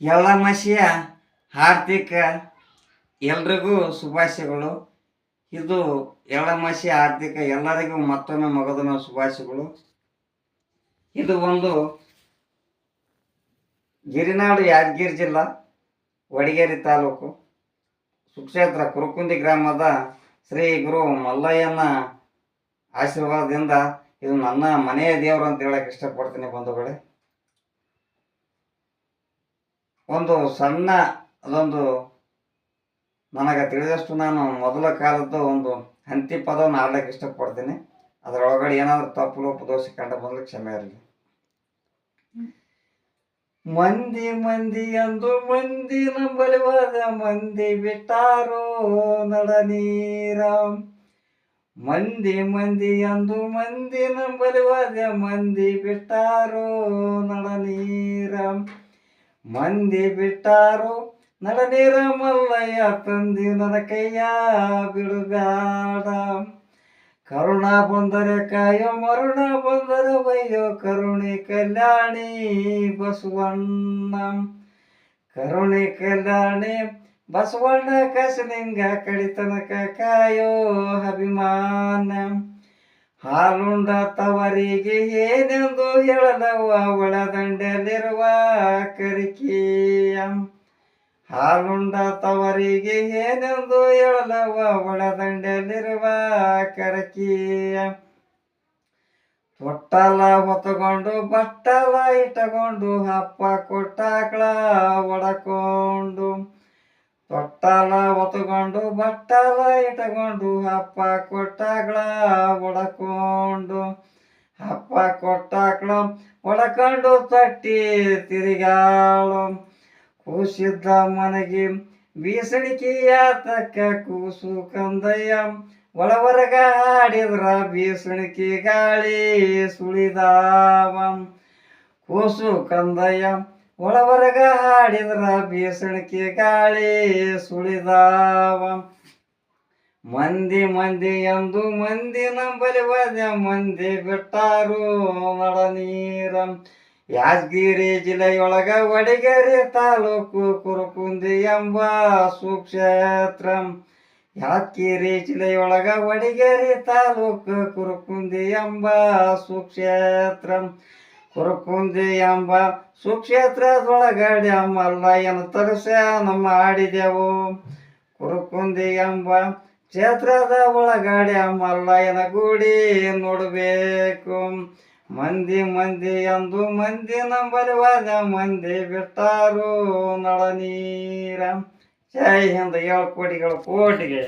ಎಳ್ಳಮಸಿಯ ಆರ್ಥಿಕ ಎಲ್ರಿಗೂ ಶುಭಾಶಯಗಳು. ಇದು ಎಳ್ಳಮಸಿಯ ಆರ್ಥಿಕ ಎಲ್ಲರಿಗೂ ಮತ್ತೊಮ್ಮೆ ಮಗದನ ಶುಭಾಶಯಗಳು. ಇದು ಒಂದು ಗಿರಿನಾಡು ಯಾದಗಿರಿ ಜಿಲ್ಲಾ ವಡಿಗೇರಿ ತಾಲೂಕು ಸುಕ್ಷೇತ್ರ ಕುರುಕುಂದಿ ಗ್ರಾಮದ ಶ್ರೀ ಗುರು ಮಲ್ಲಯ್ಯನ ಆಶೀರ್ವಾದದಿಂದ ಇದು ನನ್ನ ಮನೆಯ ದೇವರು ಅಂತ ಹೇಳಕ್ಕೆ ಇಷ್ಟಪಡ್ತೀನಿ ಬಂಧುಗಳೇ. ಒಂದು ಸಣ್ಣ ಅದೊಂದು ನನಗೆ ತಿಳಿದಷ್ಟು ನಾನು ಮೊದಲ ಕಾಲದ್ದು ಒಂದು ಹಂತಿ ಪದವನ್ನು ಆಡ್ಲಿಕ್ಕೆ ಇಷ್ಟಪಡ್ತೀನಿ. ಅದರೊಳಗಡೆ ಏನಾದರೂ ತಪ್ಪು ಲೋಪ ದೋಷ ಕಂಡು ಬಂದ್ರೆ ಕ್ಷಮೆ ಇರಲಿ. ಮಂದಿ ಮಂದಿ ಅಂದು ಮಂದಿ ನಂಬಲಿವಾದ ಮಂದಿ ಬಿಟ್ಟಾರೋ ನಡ ನೀರ. ಮಂದಿ ಮಂದಿ ಅಂದು ಮಂದಿ ನಂಬಲಿವಾದ ಮಂದಿ ಬಿಟ್ಟಾರೋ ನಡ ನೀರ. ಮಂದಿ ಬಿಟ್ಟಾರೋ ನಡ ನೀರ ಮಲ್ಲಯ್ಯ ತಂದಿ ನನ್ನ ಕೈಯ ಬಿಡುಗಾಡ. ಕರುಣ ಬಂದರೆ ಕಾಯೋ ಮರುಣ ಬಂದರೆ ಬಯ್ಯೋ ಕರುಣೆ ಕಲ್ಯಾಣಿ ಬಸವಣ್ಣ. ಕರುಣೆ ಕಲ್ಯಾಣಿ ಬಸವಣ್ಣ ಕಸಲಿಂಗ ಕಡಿತನಕ ಕಾಯೋ ಅಭಿಮಾನ. ಹಾಲುಂಡ ತವರಿಗೆ ಏನೆಂದು ಹೇಳಲವ್ವ ಒಳದಂಡೆಯಲ್ಲಿರುವ ಕರಿಕೆಯ. ಹಾಲುಂಡ ತವರಿಗೆ ಏನೆಂದು ಹೇಳಲವ್ವ ಒಳದಂಡೆಯಲ್ಲಿರುವ ಕರಕಿಯ. ತೊಟ್ಟಲ ಹೊತ್ತುಕೊಂಡು ಬಟ್ಟಲ ಇಟ್ಟಕೊಂಡು ಹಪ್ಪ ಕೊಟ್ಟಾಕಳ ಒಡಕೊಂಡು. ತೊಟ್ಟಲ ಹೊತ್ತುಕೊಂಡು ಬಟ್ಟಲ ಇಟ್ಟಕೊಂಡು ಹಪ್ಪ ಕೊಟ್ಟಾಕಳ ಒಡಕೊಂಡು. ಹಪ್ಪ ಕೊಟ್ಟಾಕಳ ಒಡಕೊಂಡು ತಟ್ಟಿ ತಿರುಗಾಳು. ಕೂಸಿದ್ದ ಮನೆಗೆ ಬೀಸಣಿಕೆಯ ತಕ್ಕ ಕೂಸು ಕಂದಯ್ಯ. ಒಳವರಗ ಹಾಡಿದ್ರ ಬೀಸಣಿಕೆ ಗಾಳಿ ಸುಳಿದಾವ. ಕೂಸು ಕಂದಯ್ಯ ಒಳವರಗ ಹಾಡಿದ್ರ ಬೀಸಣಿಕೆ ಗಾಳಿ ಸುಳಿದಾವ. ಮಂದಿ ಮಂದಿ ಎಂದು ಮಂದಿ ನಂಬಲಿವಾದ ಮಂದಿ ಬಿಟ್ಟಾರು ನಡ ನೀರ. ಯಾದಗಿರಿ ಜಿಲ್ಲೆಯೊಳಗ ವಡಿಗೇರಿ ತಾಲೂಕು ಕುರುಕುಂದಿ ಎಂಬ ಸುಕ್ಷೇತ್ರ. ಯಾದಗಿರಿ ಜಿಲ್ಲೆಯೊಳಗ ವಡಿಗೇರಿ ತಾಲೂಕು ಕುರುಕುಂದಿ ಎಂಬ ಸುಕ್ಷೇತ್ರ. ಕುರುಕುಂದಿ ಎಂಬ ಸುಕ್ಷೇತ್ರದೊಳಗಡೆ ಮಲ್ಲಯ್ಯನ ತರಿಸ ನಮ್ಮ ಆಡಿದೆವು. ಕುರುಕುಂದಿ ಎಂಬ ಕ್ಷೇತ್ರದ ಒಳಗಡೆ ಮಲ್ಲಯ್ಯನ ಗುಡಿ ನೋಡಬೇಕು. ಮಂದಿ ಮಂದಿ ಎಂದು ಮಂದಿ ನಂಬಲಿವಾದ ಮಂದಿ ಬಿಟ್ಟಾರು ನಳ ನೀರ. ಜೈ ಹಿಂದ್ 7 ಕೋಟಿಗಳ ಕೋಟಿಗೆ.